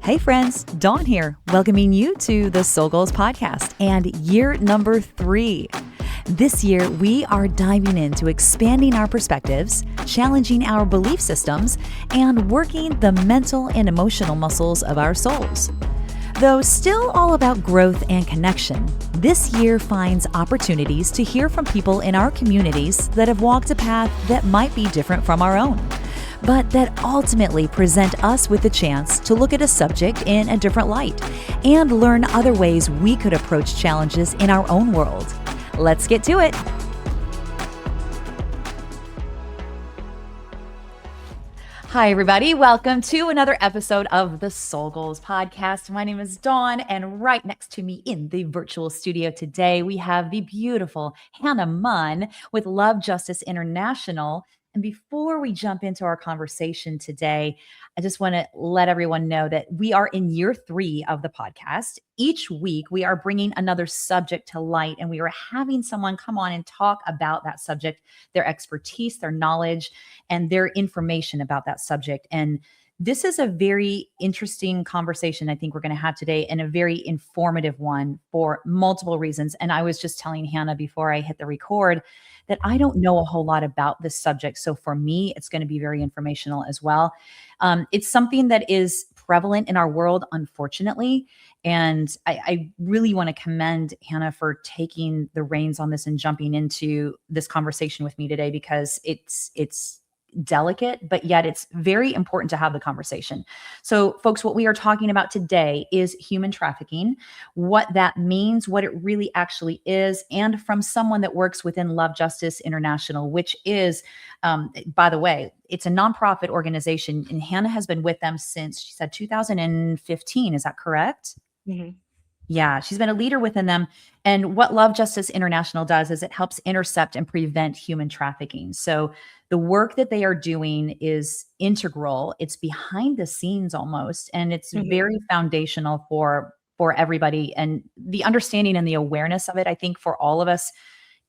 Hey friends, Dawn here, welcoming you to the Soul Goals podcast and year number 3. This year, we are diving into expanding our perspectives, challenging our belief systems, and working the mental and emotional muscles of our souls. Though still all about growth and connection, this year finds opportunities to hear from people in our communities that have walked a path that might be different from our own, but that ultimately present us with the chance to look at a subject in a different light and learn other ways we could approach challenges in our own world. Let's get to it. Hi, everybody. Welcome to another episode of the Soul Goals podcast. My name is Dawn, and right next to me in the virtual studio today, we have the beautiful Hannah Munn with Love Justice International. And before we jump into our conversation today, I just want to let everyone know that we are in year 3 of the podcast. Each week, we are bringing another subject to light, and we are having someone come on and talk about that subject, their expertise, their knowledge, and their information about that subject. And this is a very interesting conversation I think we're going to have today, and a very informative one for multiple reasons. And I was just telling Hannah before I hit the record that I don't know a whole lot about this subject. So for me, it's going to be very informational as well. It's something that is prevalent in our world, unfortunately. And I really want to commend Hannah for taking the reins on this and jumping into this conversation with me today, because it's delicate, but yet it's very important to have the conversation. So folks, what we are talking about today is human trafficking, what that means, what it really actually is, and from someone that works within Love Justice International, which is, by the way, it's a nonprofit organization, and Hannah has been with them since, she said, 2015. Is that correct? Mm-hmm. Yeah, she's been a leader within them. And what Love Justice International does is it helps intercept and prevent human trafficking. So the work that they are doing is integral. It's behind the scenes almost, and it's very foundational for everybody. And the understanding and the awareness of it, I think, for all of us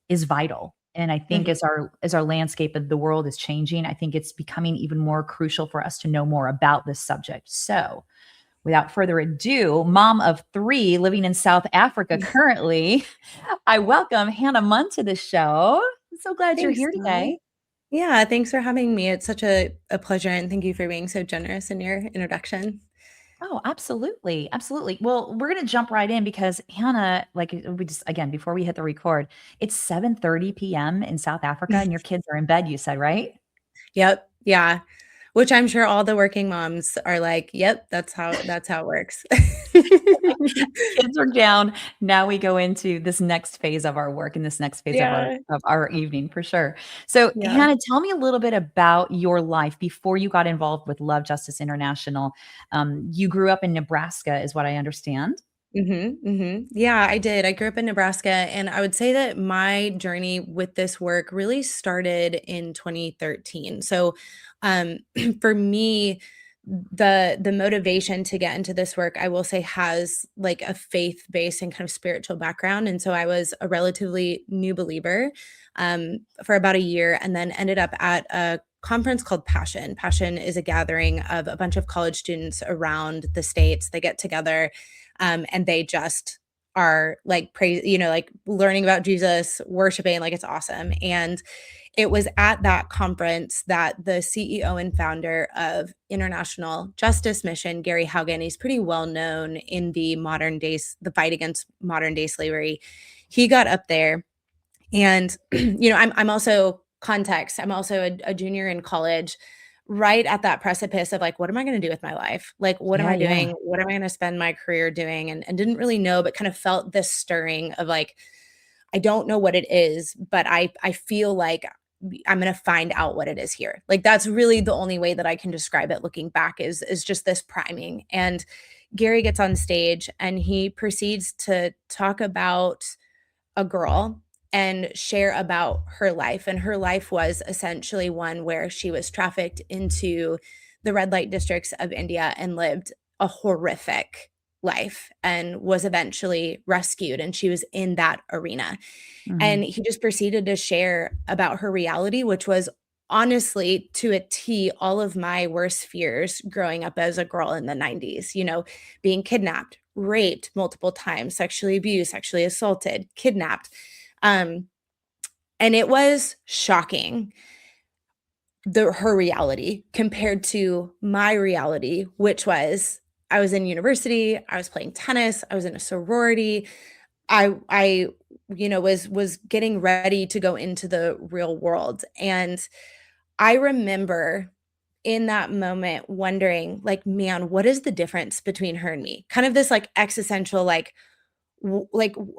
is vital. And I think as our landscape of the world is changing, I think it's becoming even more crucial for us to know more about this subject. So without further ado, mom of 3 living in South Africa currently, I welcome Hannah Munn to the show. I'm so glad you're here today. Yeah, thanks for having me. It's such a pleasure, and thank you for being so generous in your introduction. Oh, absolutely. Absolutely. Well, we're going to jump right in because Hannah, like we just, again, before we hit the record, it's 7:30 p.m. in South Africa and your kids are in bed, you said, right? Yep. Yeah. Which I'm sure all the working moms are like, yep, that's how it works. Kids are down. Now we go into this next phase of our work and this next phase of our evening for sure. So Yeah. Hannah, tell me a little bit about your life before you got involved with Love Justice International. You grew up in Nebraska is what I understand. Yeah, I did. I grew up in Nebraska, and I would say that my journey with this work really started in 2013. So, um, for me, the motivation to get into this work, I will say, has like a faith-based and kind of spiritual background. And so I was a relatively new believer for about a year, and then ended up at a conference called Passion. Passion is a gathering of a bunch of college students around the states. They get together, and they just are like praise, like learning about Jesus, worshiping, like it's awesome. And it was at that conference that the CEO and founder of International Justice Mission, Gary Haugen, he's pretty well known in the modern days, the fight against modern day slavery. He got up there, and I'm also context. I'm also a junior in college, right at that precipice of like, what am I going to do with my life? Like, what am I doing? What am I going to spend my career doing? And didn't really know, but kind of felt this stirring of like, I don't know what it is, but I feel like I'm going to find out what it is here. Like, that's really the only way that I can describe it looking back is just this priming. And Gary gets on stage and he proceeds to talk about a girl and share about her life. And her life was essentially one where she was trafficked into the red light districts of India and lived a horrific life and was eventually rescued. And she was in that arena. And he just proceeded to share about her reality, which was honestly, to a T, all of my worst fears growing up as a girl in the 90s, being kidnapped, raped multiple times, sexually abused, sexually assaulted, kidnapped. Um, and it was shocking, her reality compared to my reality, which was I was in university, I was playing tennis, I was in a sorority. I was getting ready to go into the real world. And I remember in that moment wondering, like, man, what is the difference between her and me? Kind of this like existential, like,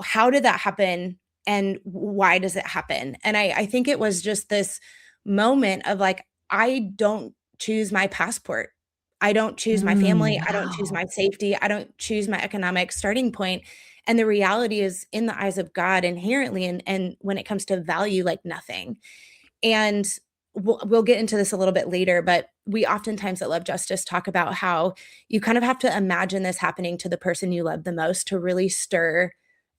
how did that happen and why does it happen? And I think it was just this moment of like, I don't choose my passport. I don't choose my family. I don't choose Wow. my safety. I don't choose my economic starting point. And the reality is, in the eyes of God, inherently, and when it comes to value, like nothing. And we'll get into this a little bit later, but we oftentimes at Love Justice talk about how you kind of have to imagine this happening to the person you love the most to really stir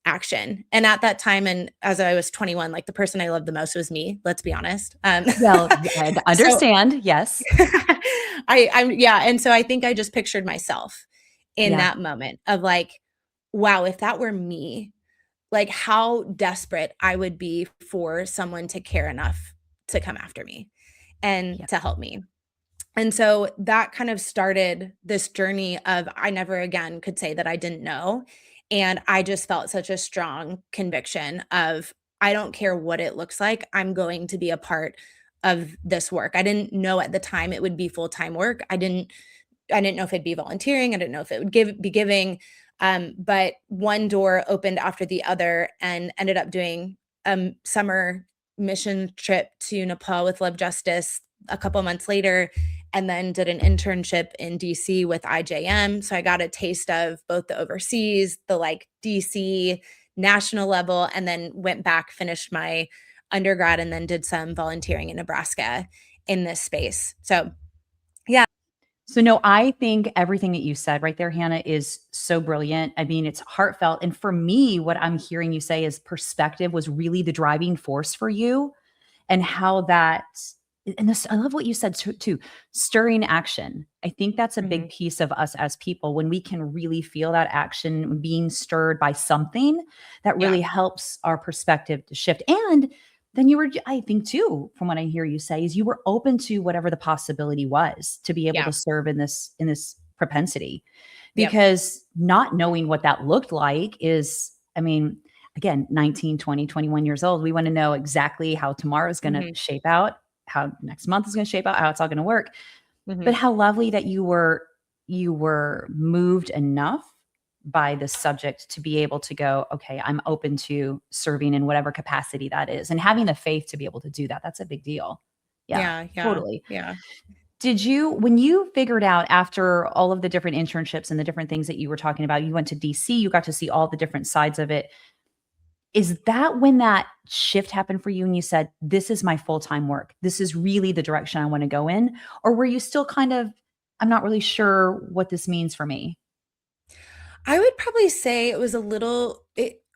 action. And at that time, and as I was 21, like the person I loved the most was me, let's be honest. Well, I So understand. Yes. yeah, and so I think I just pictured myself in Yeah. that moment of like, wow, if that were me, like how desperate I would be for someone to care enough to come after me and Yeah. to help me. And so that kind of started this journey of I never again could say that I didn't know. And I just felt such a strong conviction of I don't care what it looks like, I'm going to be a part of this work. I didn't know at the time it would be full-time work. I didn't know if it'd be volunteering. I didn't know if it would be giving. But one door opened after the other and ended up doing a summer mission trip to Nepal with Love Justice a couple months later, and then did an internship in DC with IJM. So I got a taste of both the overseas, the like DC national level, and then went back, finished my undergrad, and then did some volunteering in Nebraska in this space. So yeah. So, no, I think everything that you said right there, Hannah, is so brilliant. I mean, it's heartfelt. And for me, what I'm hearing you say is perspective was really the driving force for you, and how that, and this, I love what you said too, stirring action. I think that's a big Mhm. piece of us as people when we can really feel that action being stirred by something that Yeah. really helps our perspective to shift. And then you were, I think too, from what I hear you say, is you were open to whatever the possibility was to be able Yeah. to serve in this propensity, Yep. because not knowing what that looked like is, I mean, again, 19, 20, 21 years old, we want to know exactly how tomorrow is going to Mhm. shape out, how next month is going to shape out, how it's all going to work. But Mhm. how lovely that you were moved enough by the subject to be able to go, okay, I'm open to serving in whatever capacity that is, and having the faith to be able to do that. That's a big deal. Yeah, Yeah, yeah, totally. yeah. Did you, when you figured out after all of the different internships and the different things that you were talking about, you went to DC, you got to see all the different sides of it. Is that when that shift happened for you and you said, this is my full-time work? This is really the direction I want to go in? Or were you still kind of, I'm not really sure what this means for me? I would probably say it was a little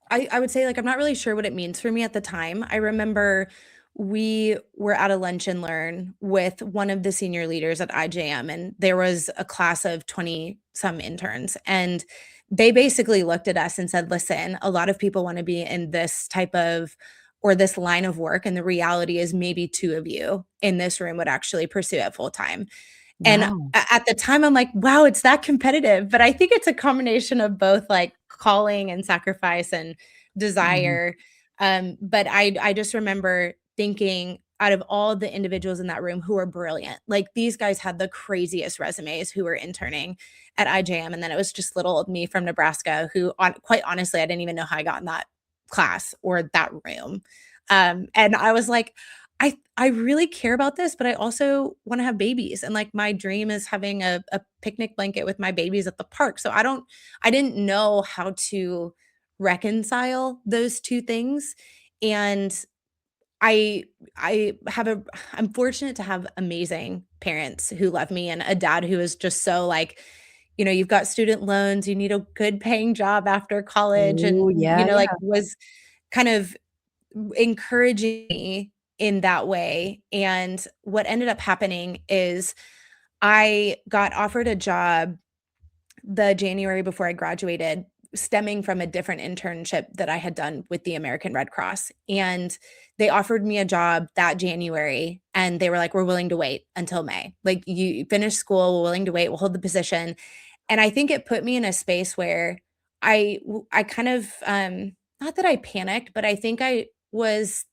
I would say, like, I'm not really sure what it means for me at the time. I remember we were at a lunch and learn with one of the senior leaders at IJM, and there was a class of 20 some interns, and they basically looked at us and said, "Listen, a lot of people wanna be in this type of or this line of work, and the reality is maybe 2 of you in this room would actually pursue it full time." And Wow. at the time, I'm like, "Wow, it's that competitive," but I think it's a combination of both, like, calling and sacrifice and Mhm. desire, but I just remember thinking out of all the individuals in that room who were brilliant, like, these guys had the craziest resumes who were interning at IJM, and then it was just little old me from Nebraska who quite honestly, I didn't even know how I got in that class or that room, and I was like, I really care about this, but I also wanna have babies, and, like, my dream is having a picnic blanket with my babies at the park, so I didn't know how to reconcile those 2 things, and I I have a I'm fortunate to have amazing parents who love me and a dad who is just so, like, "You've got student loans, you need a good paying job after college," and, Oh, yeah, like, yeah. was kind of encouraging me in that way. And what ended up happening is I got offered a job the January before I graduated, stemming from a different internship that I had done with the American Red Cross. And they offered me a job that January, and they were like, "We're willing to wait until May. Like, you finish school, we're willing to wait, we'll hold the position." And I think it put me in a space where I kind of, not that I panicked, but I think I was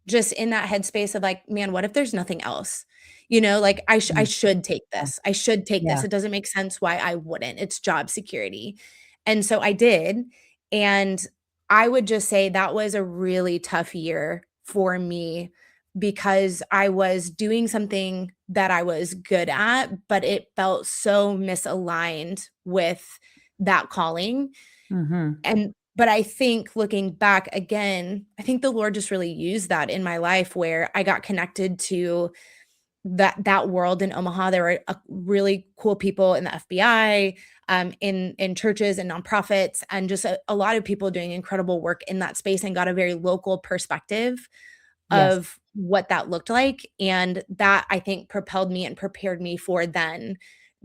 just in that headspace of like, "Man, what if there's nothing else?" Like, I Mm. should take Yeah. this. I should take this. Yeah. It doesn't make sense why I wouldn't. It's job security. And so I did, and I would just say that was a really tough year for me because I was doing something that I was good at, but it felt so misaligned with that calling. Mhm. But I think looking back again, I think the Lord just really used that in my life where I got connected to that world in Omaha. There were really cool people in the FBI, in churches and nonprofits, and just a lot of people doing incredible work in that space, and got a very local perspective Yes. of what that looked like. And that, I think, propelled me and prepared me for then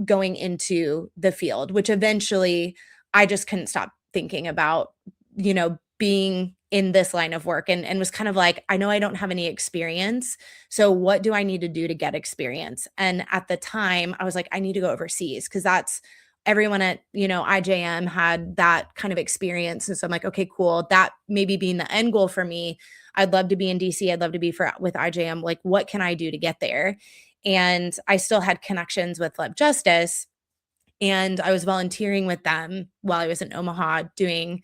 going into the field, which eventually I just couldn't stop thinking about, being in this line of work, and was kind of like, I know I don't have any experience. So what do I need to do to get experience? And at the time, I was like, I need to go overseas because that's everyone at, IJM had that kind of experience. And so I'm like, okay, cool. That maybe being the end goal for me. I'd love to be in DC. I'd love to be with IJM. Like, what can I do to get there? And I still had connections with Love Justice, and I was volunteering with them while I was in Omaha doing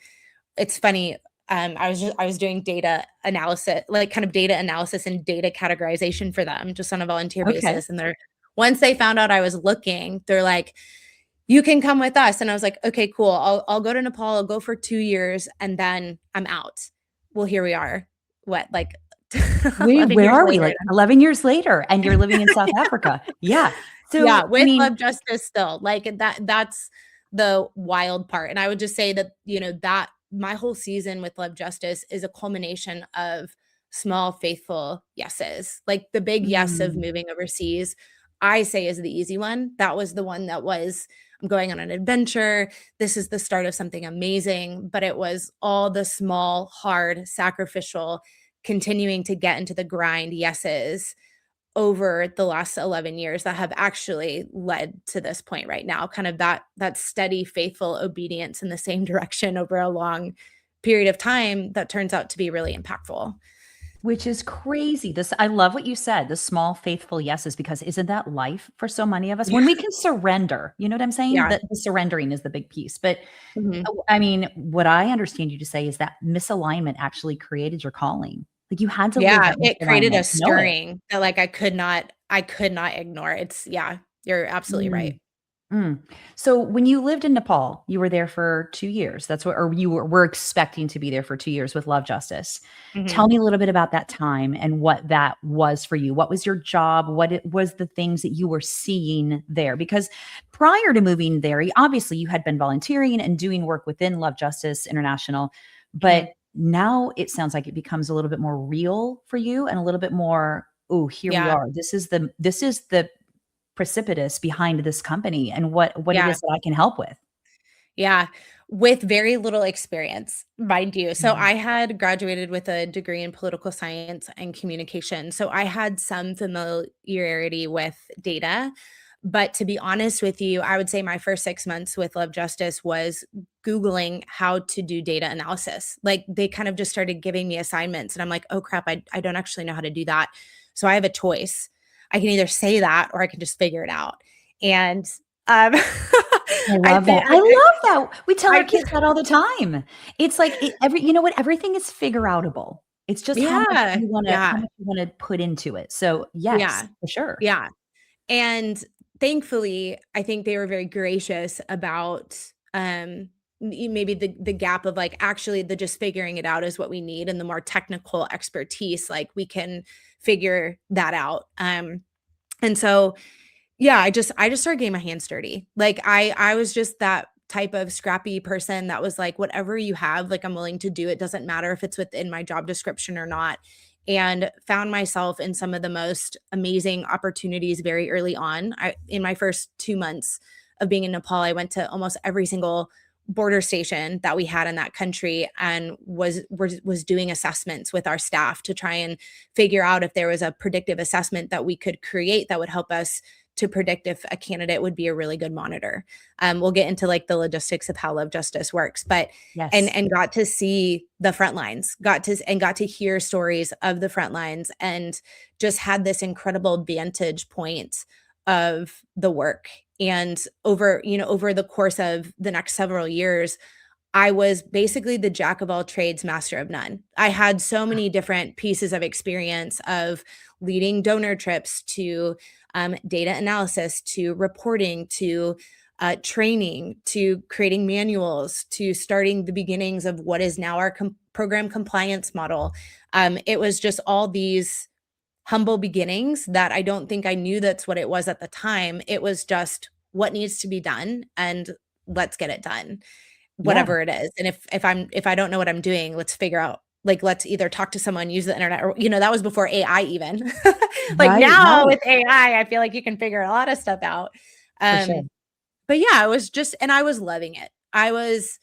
it's funny, I was doing data analysis, like, kind of data analysis and data categorization for them just on a volunteer Okay. basis, and they're once they found out I was looking, they're like, "You can come with us," and I was like, "Okay, cool. I'll go to Nepal, I'll go for 2 years, and then I'm out." Well, here we are. What, like, Where 11 years are we? later. Like 11 years later, and you're living in South Africa. Yeah. So, Yeah, I with mean, Love Justice still, like, that's the wild part, and I would just say that, that my whole season with Love Justice is a culmination of small, faithful yeses. Like, the big yes of mm, moving overseas, I say is the easy one. That was the one that was, "I'm going on an adventure. This is the start of something amazing," but it was all the small, hard, sacrificial, continuing to get into the grind yeses over the last 11 years that have actually led to this point right now, kind of that steady, faithful obedience in the same direction over a long period of time that turns out to be really impactful. which is crazy. This I love what you said, the small faithful yeses, because isn't that life for so many of us? Yeah, When we can surrender, you know what I'm saying? yeah, The surrendering is the big piece. But mhm. I mean, what I understand you to say is that misalignment actually created your calling. Like you had to live Yeah, that it created misalignment a to know it. stirring that, like, I could not ignore. It's yeah, you're absolutely right. Mm. Mm. So when you lived in Nepal, you were there for 2 years. That's what or you were expecting to be there for 2 years with Love Justice. Tell Mhm. me a little bit about that time and what that was for you. What was your job? What it was the things that you were seeing there? Because prior to moving there, obviously you had been volunteering and doing work within Love Justice International, but Mhm. now it sounds like it becomes a little bit more real for you and a little bit more, "Oh, here we Yeah, are. This is the precipitous behind this company and what it yeah. is that I can help with." Yeah, with very little experience, mind you. So Mhm. I had graduated with a degree in political science and communication. So I had some familiarity with data. But to be honest with you, I would say my first 6 months with Love Justice was Googling how to do data analysis. Like, they kind of just started giving me assignments, and I'm like, oh crap, I don't actually know how to do that. So I have a choice. I can either say that or I can just figure it out. And um, I I love think that. I love that. We tell I our did kids that all the time. It's like you know what? Everything is figure outable. It's just yeah, how yeah, much you wanna put into it. So, yes, yeah, for sure. yeah, and thankfully, I think they were very gracious about, maybe the gap of, like, actually, the just figuring it out is what we need, and the more technical expertise, like, we can figure that out, and so yeah, I just started getting my hands dirty. Like, I was just that type of scrappy person that was like, "Whatever you have, like, I'm willing to do. It doesn't matter if it's within my job description or not." and found myself in some of the most amazing opportunities very early on. In my first 2 months of being in Nepal, I went to almost every single border station that we had in that country and was doing assessments with our staff to try and figure out if there was a predictive assessment that we could create that would help us to predict if a candidate would be a really good monitor. We'll get into like the logistics of how Love Justice works, but Yes. and got to see the front lines, got to hear stories of the front lines, and just had this incredible vantage point of the work. And over the course of the next several years, I was basically the jack of all trades, master of none. I had so many different pieces of experience of leading donor trips to data analysis, to reporting, to training, to creating manuals, to starting the beginnings of what is now our program compliance model. It was just all these humble beginnings that I don't think I knew that's what it was at the time. It was just what needs to be done and let's get it done, Yeah. whatever it is. And if I don't know what I'm doing, let's figure out, like, let's either talk to someone, use the internet, or that was before AI even. Like Right. now Right. with AI, I feel like you can figure a lot of stuff out. For sure. But yeah, it was just, and I was loving it. I was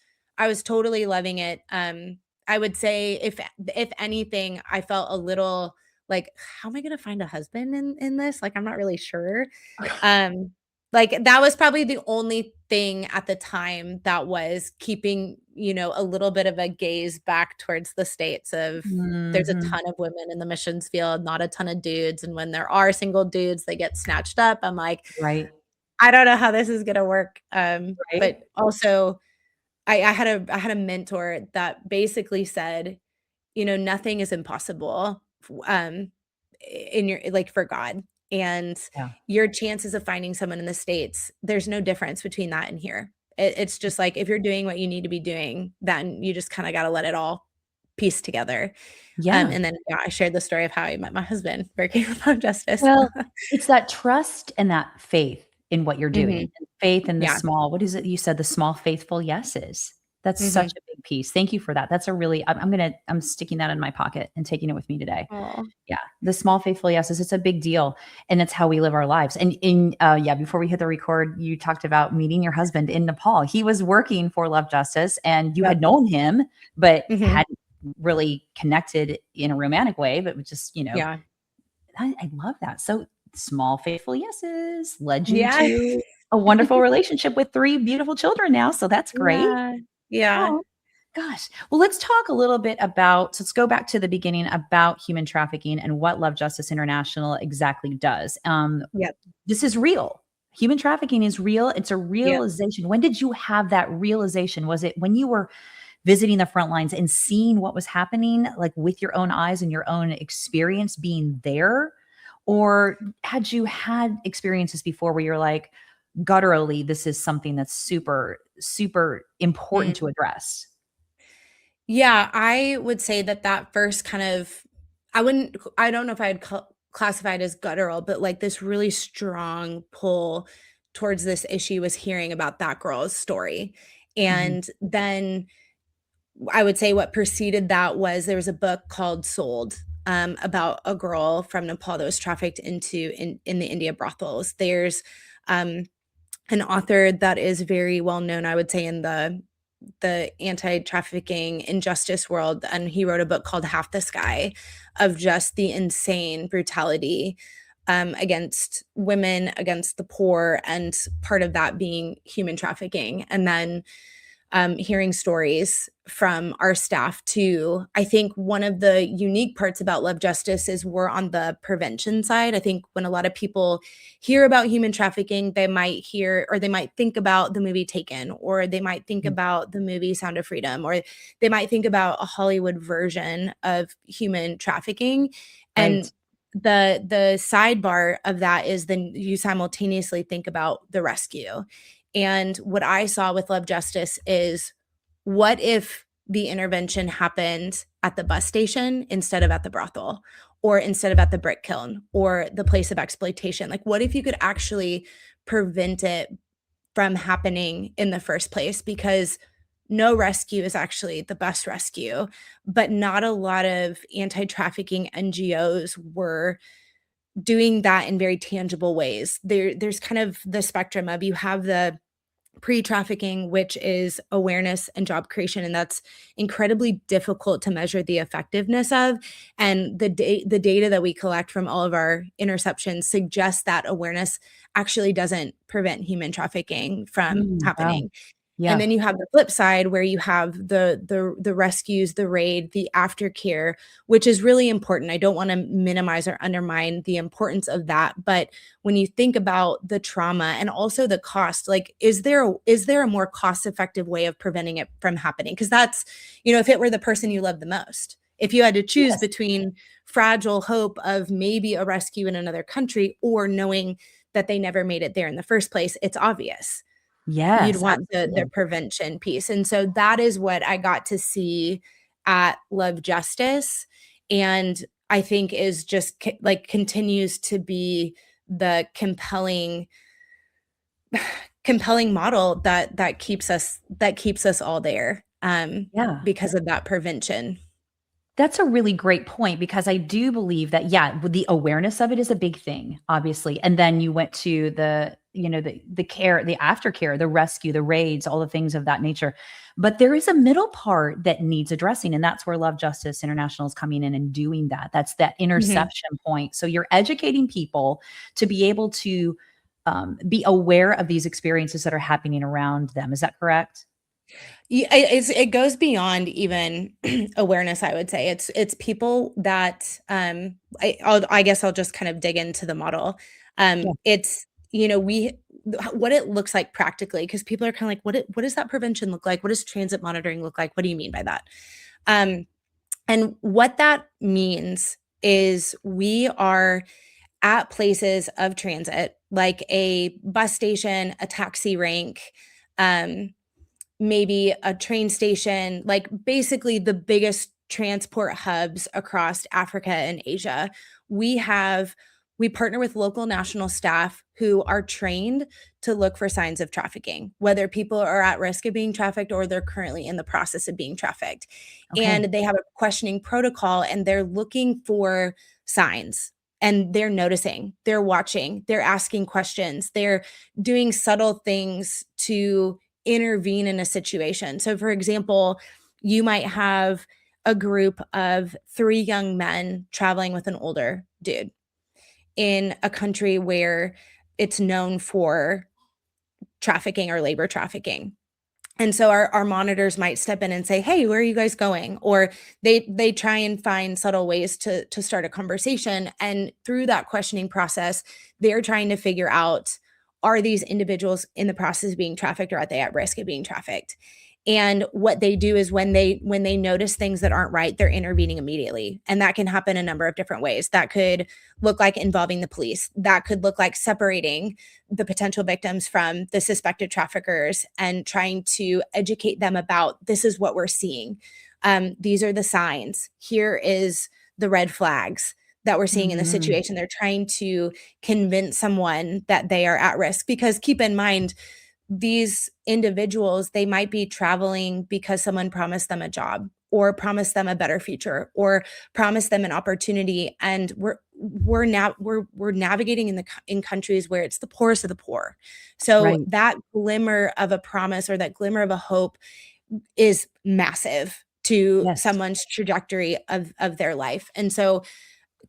totally loving it. I would say if anything, I felt a little like, how am I gonna find a husband in this? Like, I'm not really sure. Um, like that was probably the only thing at the time that was keeping, a little bit of a gaze back towards the States of there's a Mhm. ton of women in the missions field, not a ton of dudes. And when there are single dudes, they get snatched up. I'm like, Right. I don't know how this is gonna work. Right. But also I had a mentor that basically said, nothing is impossible, in your like for God. And Yeah. your chances of finding someone in the States, there's no difference between that and here. It's just like if you're doing what you need to be doing, then you just kind of got to let it all piece together. Yeah. And then yeah, I shared the story of how I met my husband working with Home Justice. Well, it's that trust and that faith in what you're Mhm. doing, and faith in the Yeah. small, what is it you said? The small faithful yeses. That's such Mhm. a big piece. Thank you for that. That's a really I'm sticking that in my pocket and taking it with me today. Aw. Yeah, the small faithful yeses, it's a big deal, and it's how we live our lives. And yeah, before we hit the record, you talked about meeting your husband in Nepal. He was working for Love Justice, and you Yep. had known him, but Mhm. hadn't really connected in a romantic way, but was just, Yeah. I love that. So small faithful yeses led you Yeah. to a wonderful relationship with 3 beautiful children now, so that's great. Yeah. Yeah. Oh, gosh. Well, let's talk a little bit about, so let's go back to the beginning about human trafficking and what Love Justice International exactly does. Yep. This is real. Human trafficking is real. It's a Yep. realization. When did you have that realization? Was it when you were visiting the front lines and seeing what was happening, like with your own eyes and your own experience being there? Or had you had experiences before where you're like, gutturally, this is something that's super, super important Mm. to address? Yeah, I would say that first kind of I don't know if I'd classify it as guttural, but like this really strong pull towards this issue was hearing about that girl's story. Mhm. And then I would say what preceded that was there was a book called Sold, about a girl from Nepal that was trafficked in the India brothels. There's um, an author that is very well known, I would say, in the anti-trafficking injustice world, and he wrote a book called Half the Sky of just the insane brutality against women, against the poor, and part of that being human trafficking. And then hearing stories from our staff too. I think one of the unique parts about Love Justice is we're on the prevention side. I think when a lot of people hear about human trafficking, they might hear or they might think about the movie Taken, or they might think Mhm. about the movie Sound of Freedom, or they might think about a Hollywood version of human trafficking. Right. And the sidebar of that is then you simultaneously think about the rescue. And what I saw with Love Justice is, what if the intervention happened at the bus station instead of at the brothel, or instead of at the brick kiln or the place of exploitation? Like, what if you could actually prevent it from happening in the first place? Because no rescue is actually the best rescue, but not a lot of anti-trafficking NGOs were doing that in very tangible ways. There's kind of the spectrum of, you have the pre-trafficking, which is awareness and job creation, and that's incredibly difficult to measure the effectiveness of. And the data that we collect from all of our interceptions suggests that awareness actually doesn't prevent human trafficking from Wow. happening. And Yeah. then you have the flip side, where you have the rescues, the raid, the aftercare, which is really important. I don't want to minimize or undermine the importance of that, but when you think about the trauma and also the cost, like, is there a more cost effective way of preventing it from happening? Because that's, if it were the person you love the most, if you had to choose Yes. between fragile hope of maybe a rescue in another country or knowing that they never made it there in the first place, it's obvious you'd Yes, want the absolutely. prevention piece. And so that is what I got to see at Love Justice, and I think is just like continues to be the compelling model that keeps us all there, Yeah. because of that prevention. That's a really great point because I do believe that, yeah, with the awareness of it is a big thing, obviously. And then you went to the care, the aftercare, the rescue, the raids, all the things of that nature. But there is a middle part that needs addressing, and that's where Love Justice International is coming in and doing that. That's that Mhm. interception point. So you're educating people to be able to be aware of these experiences that are happening around them. Is that correct? Yeah, it goes beyond even awareness, I would say. It's people that, I guess I'll just kind of dig into the model. Yeah. It's, we what it looks like practically, because people are kind of like, what does that prevention look like? What does transit monitoring look like? What do you mean by that? Um, and what that means is we are at places of transit, like a bus station, a taxi rank, um, maybe a train station, like basically the biggest transport hubs across Africa and Asia. We have we partner with local national staff who are trained to look for signs of trafficking, whether people are at risk of being trafficked or they're currently in the process of being trafficked. Okay. And they have a questioning protocol, and they're looking for signs, and they're noticing, they're watching, they're asking questions, they're doing subtle things to intervene in a situation. So, for example, you might have a group of three young men traveling with an older dude in a country where it's known for trafficking or labor trafficking. And so our monitors might step in and say, "Hey, where are you guys going?" Or they try and find subtle ways to start a conversation. And through that questioning process, they're trying to figure out, are these individuals in the process of being trafficked, or are they at risk of being trafficked? And what they do is, when they notice things that aren't right, they're intervening immediately. And that can happen a number of different ways. That could look like involving the police. That could look like separating the potential victims from the suspected traffickers and trying to educate them about, this is what we're seeing. These are the signs. Here is the red flags that we're seeing in the Mhm. situation. They're trying to convince someone that they are at risk, because keep in mind, these individuals, they might be traveling because someone promised them a job, or promised them a better future, or promised them an opportunity, and we're navigating in countries where it's the poorest of the poor. So Right. that glimmer of a promise, or that glimmer of a hope, is massive to Yes. someone's trajectory of their life. And so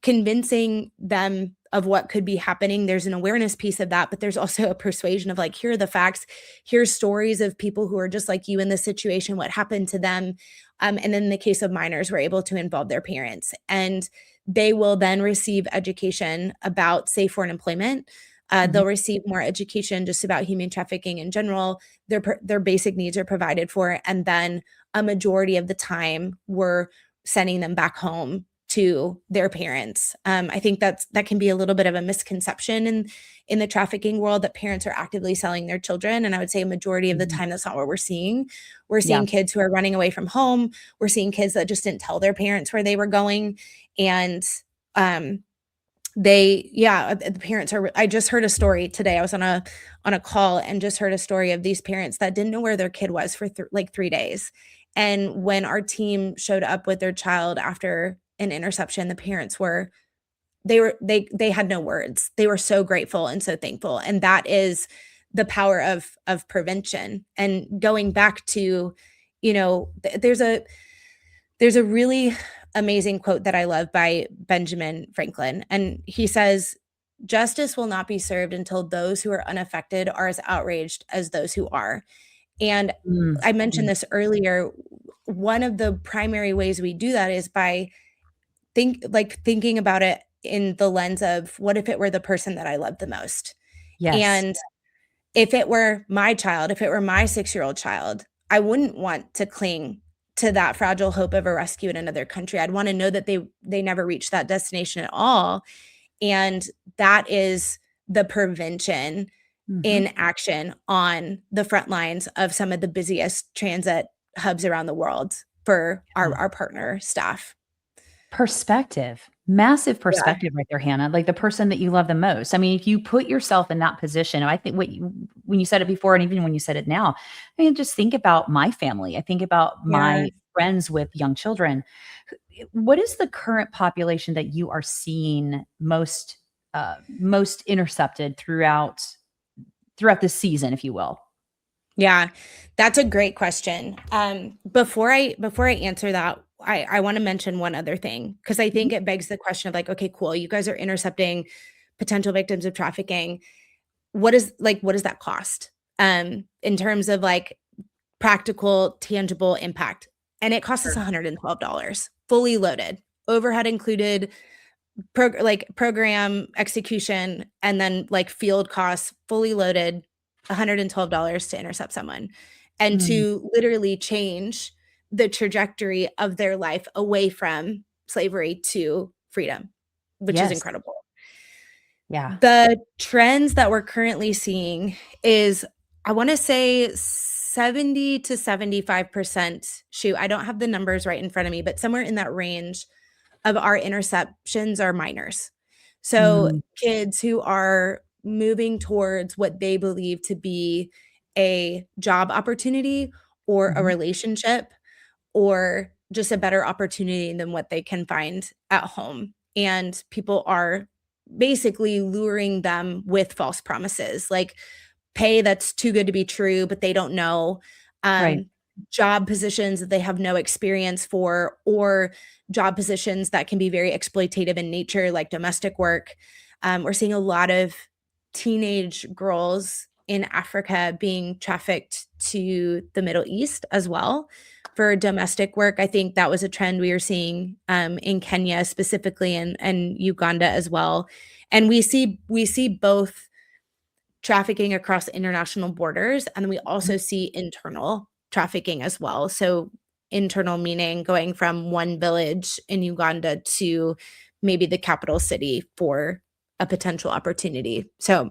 convincing them of what could be happening, there's an awareness piece of that, but there's also a persuasion of, like, here are the facts, here's stories of people who are just like you in this situation, what happened to them. And then in the case of minors, we're able to involve their parents, and they will then receive education about safe foreign employment. Mhm. They'll receive more education just about human trafficking in general. Their basic needs are provided for, and then a majority of the time we're sending them back home to their parents. I think that can be a little bit of a misconception in the trafficking world, that parents are actively selling their children. And I would say a majority of the Mhm. time that's not what we're seeing. We're Yeah. seeing kids who are running away from home. We're seeing kids that just didn't tell their parents where they were going. And um, the parents are I just heard a story today. I was on a call and just heard a story of these parents that didn't know where their kid was for like 3 days. And when our team showed up with their child after an interception, the parents were they had no words. They were so grateful and so thankful. And that is the power of prevention. And going back to, there's a really amazing quote that I love by Benjamin Franklin, and he says, "Justice will not be served until those who are unaffected are as outraged as those who are." And Mm, I mentioned mm, this earlier. One of the primary ways we do that is by thinking about it in the lens of what if it were the person that I love the most? yes. And if it were my child, if it were my 6-year-old child, I wouldn't want to cling to that fragile hope of a rescue in another country. I'd wanna know that they never reached that destination at all, and that is the prevention Mhm. in action on the front lines of some of the busiest transit hubs around the world for our partner staff. Perspective. Massive Yeah, perspective right there, Hannah, like the person that you love the most. I mean, if you put yourself in that position, I think what you when you said it before and even when you said it now, I mean, just think about my family. I think about yeah. my friends with young children. What is the current population that you are seeing most intercepted throughout the season, if you will? Yeah, that's a great question. Before I answer that, I want to mention one other thing because I Mhm. think it begs the question of like, okay, cool, you guys are intercepting potential victims of trafficking. What does that cost? In terms of like practical, tangible impact, and it costs us Sure. $112, fully loaded, overhead included, program execution, and then like field costs fully loaded, $112 to intercept someone and Mm, to literally change the trajectory of their life away from slavery to freedom, which is yes. incredible. Yeah. The trends that we're currently seeing is, I wanna say 70 to 75% shoot, I don't have the numbers right in front of me, but somewhere in that range of our interceptions are minors. So, Mm, kids who are moving towards what they believe to be a job opportunity or a mhm. relationship or just a better opportunity than what they can find at home. And people are basically luring them with false promises, like pay that's too good to be true, but they don't know, Right. um, job positions that they have no experience for, or job positions that can be very exploitative in nature, like domestic work. We're seeing a lot of teenage girls in Africa being trafficked to the Middle East as well for domestic work. I think that was a trend we were seeing in Kenya specifically and Uganda as well. And we see both trafficking across international borders, and then we Mhm. also see internal trafficking as well. So internal meaning going from one village in Uganda to maybe the capital city for a potential opportunity. So,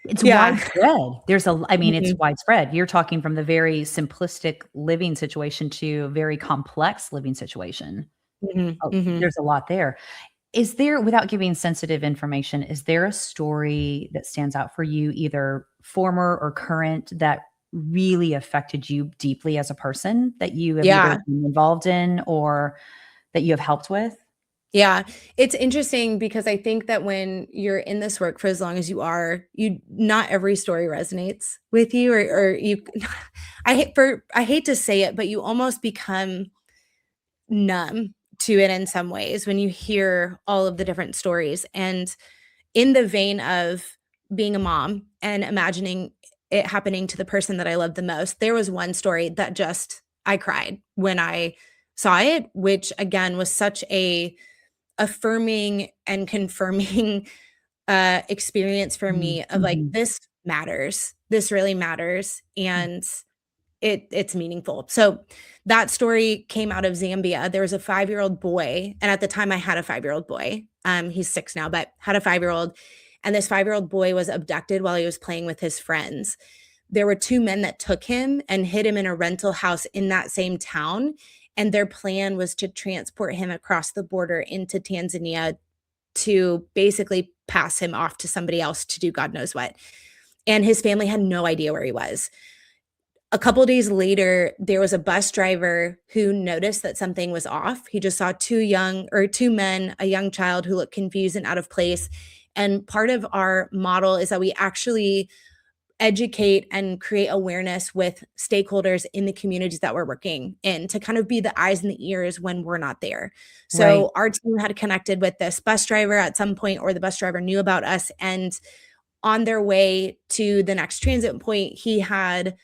It's yeah. widespread. I mean, it's Mhm, widespread. You're talking from the very simplistic living situation to a very complex living situation. mhm, Oh, mhm. there's a lot there. Is there without giving sensitive information, is there a story that stands out for you, either former or current, that really affected you deeply as a person that you have either Yeah. been involved in or that you have helped with? Yeah, it's interesting because I think that when you're in this work for as long as you are, you not every story resonates with you or you I hate to say it, but you almost become numb to it in some ways when you hear all of the different stories. And in the vein of being a mom and imagining it happening to the person that I love the most, there was one story that just I cried when I saw it, which again was such a affirming and confirming experience for Mm, me of like mhm, this matters. This really matters and it's meaningful. So that story came out of Zambia. There was a 5-year-old boy, and at the time I had a 5-year-old boy. He's 6 now, but had a 5-year-old, and this 5-year-old boy was abducted while he was playing with his friends. There were 2 men that took him and hid him in a rental house in that same town, and their plan was to transport him across the border into Tanzania to basically pass him off to somebody else to do God knows what. And his family had no idea where he was. A couple days later, there was a bus driver who noticed that something was off. He just saw two men, a young child who looked confused and out of place. And part of our model is that we actually educate and create awareness with stakeholders in the communities that we're working in to kind of be the eyes and the ears when we're not there. Right. So our team had connected with this bus driver at some point, or the bus driver knew about us. And on their way to the next transit point, he had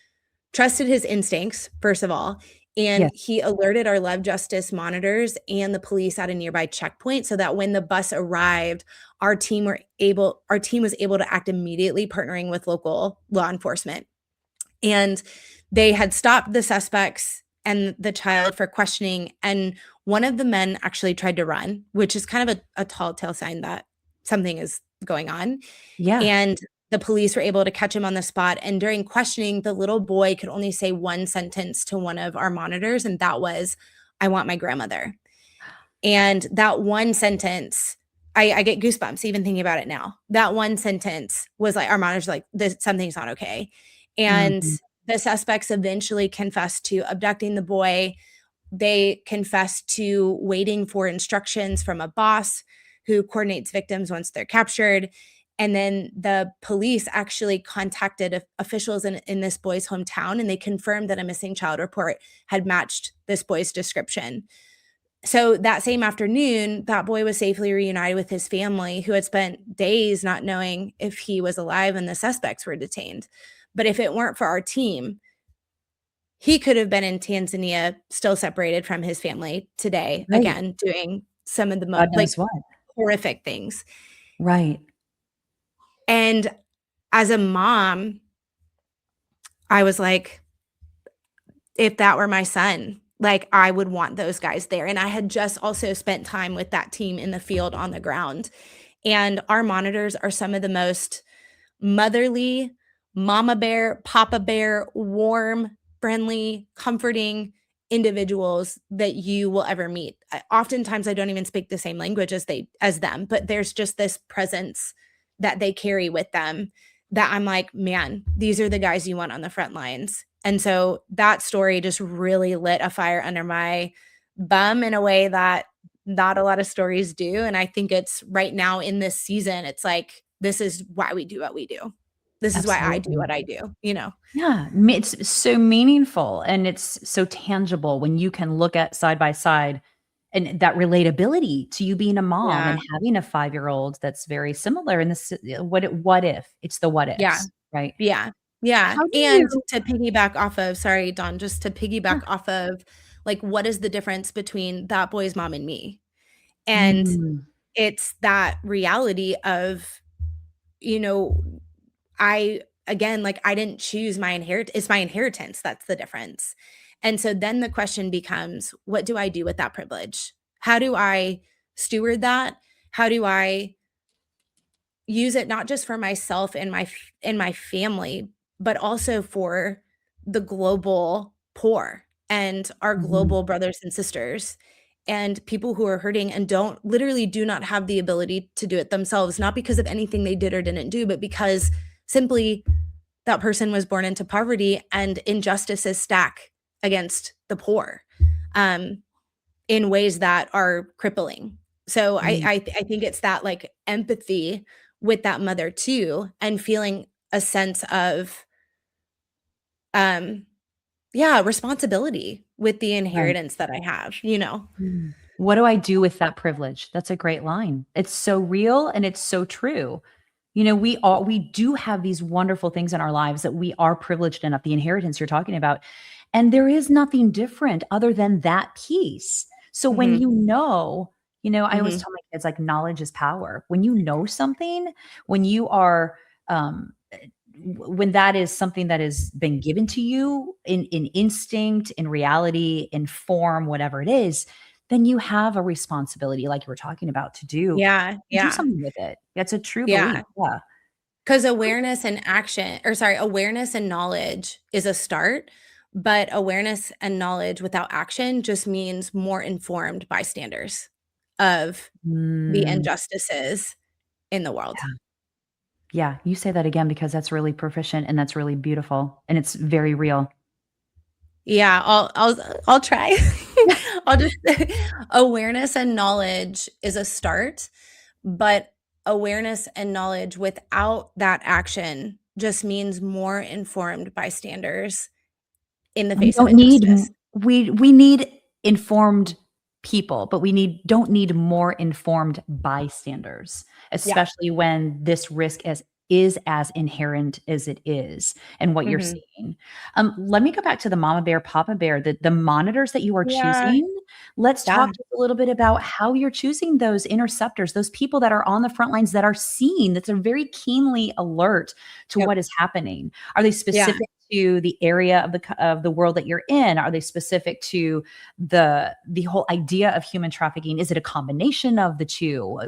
trusted his instincts, first of all, and Yes. he alerted our Love Justice monitors and the police at a nearby checkpoint so that when the bus arrived, our team was able to act immediately, partnering with local law enforcement. And they had stopped the suspects and the child for questioning, and one of the men actually tried to run, which is kind of a tall tale sign that something is going on. Yeah. And the police were able to catch him on the spot, and during questioning, the little boy could only say one sentence to one of our monitors, and that was, "I want my grandmother." And that one sentence, I get goosebumps even thinking about it now. That one sentence was like, our monitor's like, "This something's not okay." And Mhm. the suspects eventually confessed to abducting the boy. They confessed to waiting for instructions from a boss who coordinates victims once they're captured. And then the police actually contacted officials in this boy's hometown, and they confirmed that a missing child report had matched this boy's description. So that same afternoon, that boy was safely reunited with his family, who had spent days not knowing if he was alive and the suspects were detained. But if it weren't for our team, he could have been in Tanzania, still separated from his family today, Right. again, doing some of the God like knows what. horrific things. Right. And as a mom, I was like, if that were my son, like I would want those guys there. And I had just also spent time with that team in the field on the ground. And our monitors are some of the most motherly, mama bear, papa bear, warm, friendly, comforting individuals that you will ever meet. Oftentimes I don't even speak the same language as them, but there's just this presence that they carry with them that I'm like, man, these are the guys you want on the front lines. And so that story just really lit a fire under my bum in a way that not a lot of stories do. And I think it's right now in this season, it's like, this is why we do what we do. This is why I do Absolutely. what I do, you know? Yeah, it's so meaningful and it's so tangible when you can look at side by side and that relatability to you being a mom Yeah. and having a 5-year-old that's very similar in this what if? It's the what Yeah. ifs, right? Yeah. Yeah. How do And you to piggyback off of, sorry, Dawn, just to Yeah. piggyback off of like, what is the difference between that boy's mom and me? And Mm, it's that reality of, you know, I again, like I didn't choose it's my inheritance that's the difference. And so then the question becomes, what do I do with that privilege? How do I steward that? How do I use it not just for myself and my family, but also for the global poor and our mhm, global brothers and sisters and people who are hurting and do not have the ability to do it themselves, not because of anything they did or didn't do, but because simply that person was born into poverty and injustices stack against the poor. Um, in ways that are crippling. So mm, I think it's that, like, empathy with that mother too, and feeling a sense of, um, yeah, responsibility with the right. inheritance that I have, you know? Mm. What do I do with that privilege? That's a great line. It's so real and it's so true. We do have these wonderful things in our lives that we are privileged enough, the inheritance you're talking about. And there is nothing different other than that piece. So when Mhm, I always mhm. tell my kids like knowledge is power. When you know something, when you are when that is something that has been given to you in instinct, in reality, in form, whatever it is, then you have a responsibility, like you were talking about, Yeah, to do yeah, something with it. That's a true belief. yeah. Yeah. 'Cause awareness and knowledge is a start, but awareness and knowledge without action just means more informed bystanders. of the Mm, injustices in the world. yeah, you say that again because that's really proficient and that's really beautiful and it's very real. Yeah, I'll try. I'll just awareness and knowledge is a start, but awareness and knowledge without that action just means more informed bystanders in the We face of don't need injustice. we need informed people, but we don't need more informed bystanders, Yeah. especially when this risk is as inherent as it is and what you're Mhm. seeing. Let me go back to the mama bear, papa bear, the monitors that you are Yeah, choosing. Let's yeah, talk just a little bit about how you're choosing those interceptors, those people that are on the front lines that are seeing, that are very keenly alert to yep, what is happening. Are they yeah. specific to the area of the world that you're in? Are they specific to the whole idea of human trafficking? Is it a combination of the two?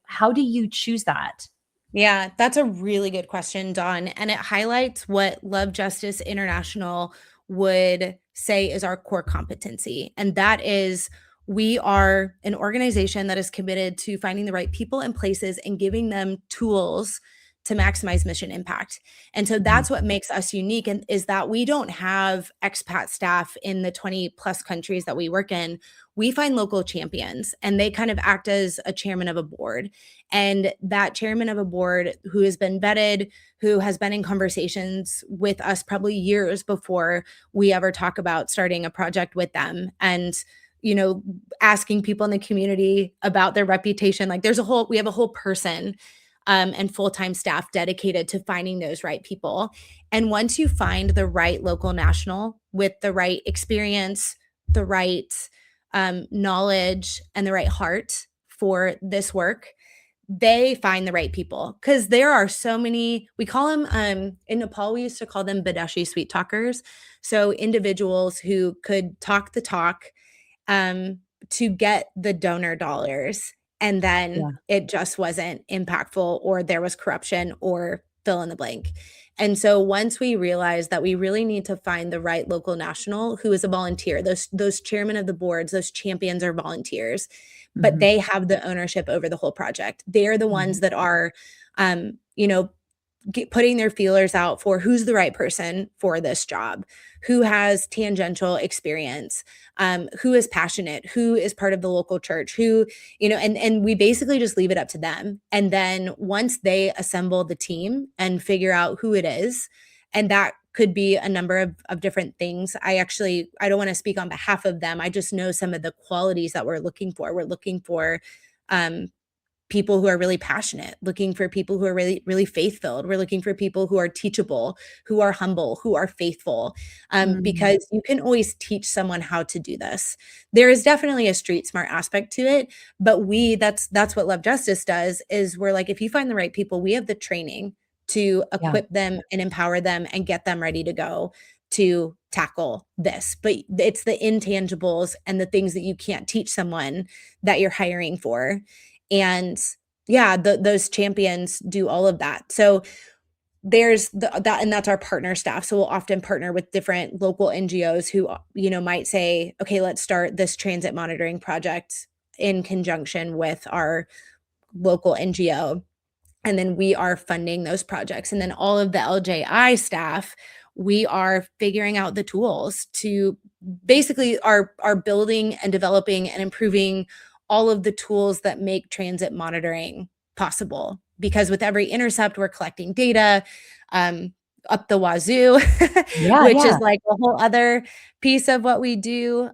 How do you choose that? Yeah, that's a really good question, Dawn, and it highlights what Love Justice International would say is our core competency. And that is we are an organization that is committed to finding the right people and places and giving them tools to maximize mission impact. And so Mhm, that's what makes us unique and is that we don't have expat staff in the 20 plus countries that we work in. We find local champions and they kind of act as a chairman of a board, and that chairman of a board who has been vetted, who has been in conversations with us probably years before we ever talk about starting a project with them. And you know, asking people in the community about their reputation. Like we have a whole person and full-time staff dedicated to finding those right people. And once you find the right local national with the right experience, the right knowledge, and the right heart for this work, they find the right people because there are so many. We call them in Nepal, we used to call them Badashi sweet talkers. So individuals who could talk the talk um, to get the donor dollars, and then yeah, it just wasn't impactful, or there was corruption, or fill in the blank. And so once we realized that we really need to find the right local national who is a volunteer, those chairmen of the boards, those champions are volunteers, but mhm, they have the ownership over the whole project. They're the mhm, ones that are, you know, putting their feelers out for who's the right person for this job, who has tangential experience, who is passionate, who is part of the local church, who, and we basically just leave it up to them. And then once they assemble the team and figure out who it is, and that could be a number of different things. I don't want to speak on behalf of them. I just know some of the qualities that we're looking for. We're looking for um, people who are really passionate, looking for people who are really, really faith filled. We're looking for people who are teachable, who are humble, who are faithful, mm, because you can always teach someone how to do this. There is definitely a street smart aspect to it, but that's what Love Justice does. Is we're like, if you find the right people, we have the training to yeah, equip them and empower them and get them ready to go to tackle this. But it's the intangibles and the things that you can't teach someone that you're hiring for. And yeah, those champions do all of that. So there's that, and that's our partner staff. So we'll often partner with different local NGOs who, might say, okay, let's start this transit monitoring project in conjunction with our local NGO, and then we are funding those projects. And then all of the LJI staff, we are figuring out the tools to basically are building and developing and improving all of the tools that make transit monitoring possible. Because with every intercept, we're collecting data um, up the wazoo, yeah, which is yeah. like a whole other piece of what we do.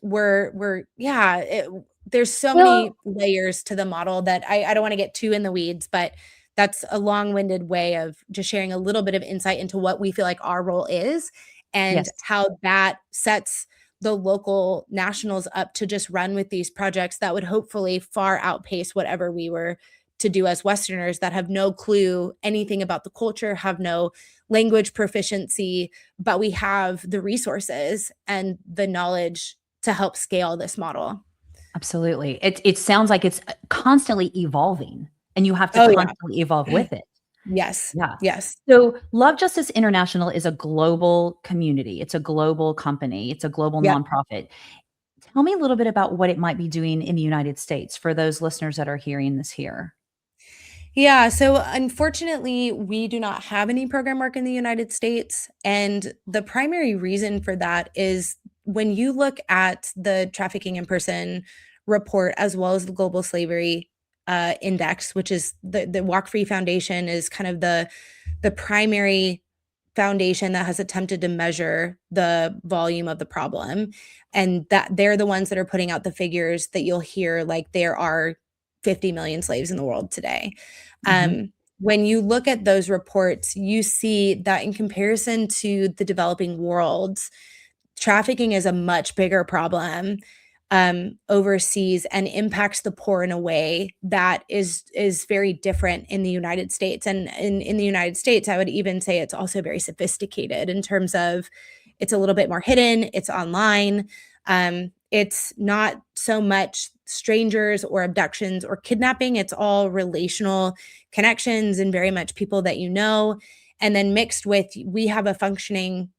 We're yeah, there's so Well, many layers to the model that I don't want to get too in the weeds, but that's a long-winded way of just sharing a little bit of insight into what we feel like our role is and yes. how that sets the local nationals up to just run with these projects that would hopefully far outpace whatever we were to do as Westerners that have no clue anything about the culture, have no language proficiency, but we have the resources and the knowledge to help scale this model. Absolutely. It sounds like it's constantly evolving, and you have to Oh, yeah. constantly evolve with it. Yes. Yeah. Yes. So, Love Justice International is a global community. It's a global company. It's a global Yep. nonprofit. Tell me a little bit about what it might be doing in the United States for those listeners that are hearing this here. Yeah, so unfortunately, we do not have any program work in the United States. And the primary reason for that is when you look at the Trafficking in Person report, as well as the Global Slavery Index, which is the Walk Free Foundation, is kind of the primary foundation that has attempted to measure the volume of the problem. And that they're the ones that are putting out the figures that you'll hear, like there are 50 million slaves in the world today. Mhm. When you look at those reports, you see that in comparison to the developing world, trafficking is a much bigger problem overseas and impacts the poor in a way that is very different in the United States. And in the United States, I would even say it's also very sophisticated in terms of it's a little bit more hidden, it's online. It's not so much strangers or abductions or kidnapping, it's all relational connections and very much people that you know. And then mixed with, we have a functioning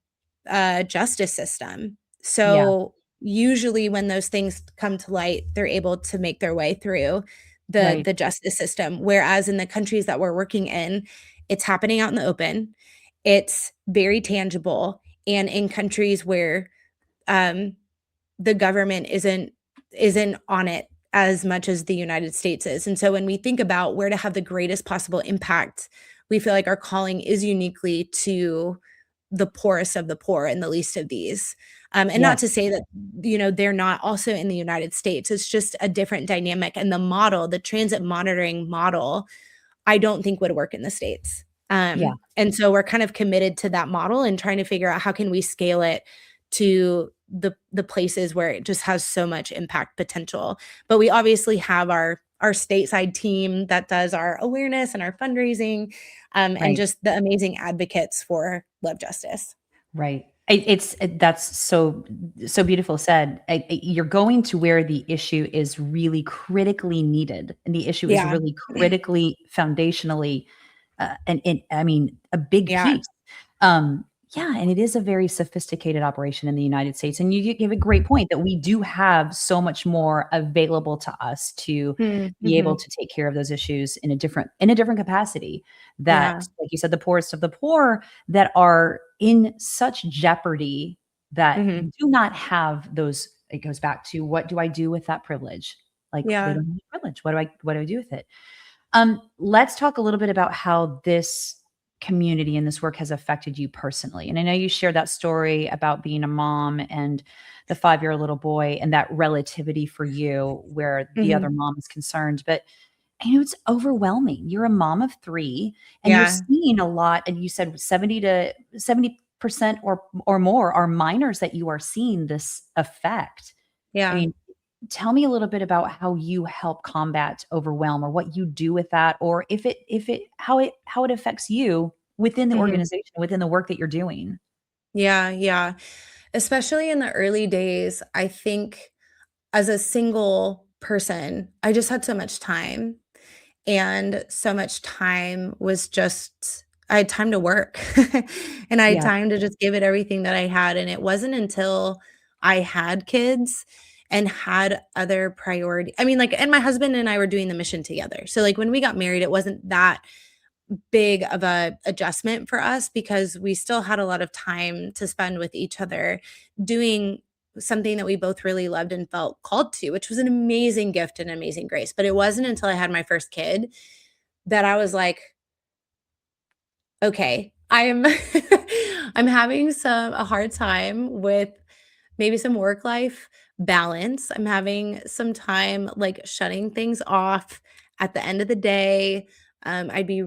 justice system. Yeah, So usually when those things come to light, they're able to make their way through the right. the justice system. Whereas in the countries that we're working in, it's happening out in the open. It's very tangible. And in countries where um, the government isn't on it as much as the United States is. And so when we think about where to have the greatest possible impact, we feel like our calling is uniquely to the poorest of the poor and the least of these. And not Yes. to say that, they're not also in the United States. It's just a different dynamic. And the model, the transit monitoring model, I don't think would work in the States. Yeah, And so we're kind of committed to that model and trying to figure out how can we scale it to the places where it just has so much impact potential. But we obviously have our stateside team that does our awareness and our fundraising, and right. just the amazing advocates for love justice. Right. That's so beautiful said. You're going to where the issue is really critically needed, and the issue is Yeah. really critically foundationally, and I mean a big Yeah. piece. Yeah, and it is a very sophisticated operation in the United States, and you give a great point that we do have so much more available to us to be able Mhm. to take care of those issues in a different capacity. Yeah. That, like you said, the poorest of the poor that are in such jeopardy that Mhm. do not have those. It goes back to, what do I do with that privilege? Like, they Yeah. don't have any privilege. What do I do with it? Let's talk a little bit about how this community and this work has affected you personally. And I know you shared that story about being a mom and the 5-year little boy and that relativity for you where the other Mhm. mom is concerned. But I know it's overwhelming. You're a mom of 3 and you're Yeah. seeing a lot. And you said 70% or more are minors that you are seeing this affect. I Yeah. mean, tell me a little bit about how you help combat overwhelm, or what you do with that, or if it how it affects you within the Mhm. organization, within the work that you're doing. Yeah, yeah. Especially in the early days, I think as a single person, I just had so much time, and so much time was just I had time to work, and I had Yeah. time to just give it everything that I had, and it wasn't until I had kids and had other priority I mean, like and my husband and I were doing the mission together. So, like, when we got married, it wasn't that big of a adjustment for us because we still had a lot of time to spend with each other doing something that we both really loved and felt called to, which was an amazing gift and amazing grace. But it wasn't until I had my first kid that I was like, okay, I'm I'm having a hard time with maybe some work life balance. I'm having some time like shutting things off at the end of the day. I'd be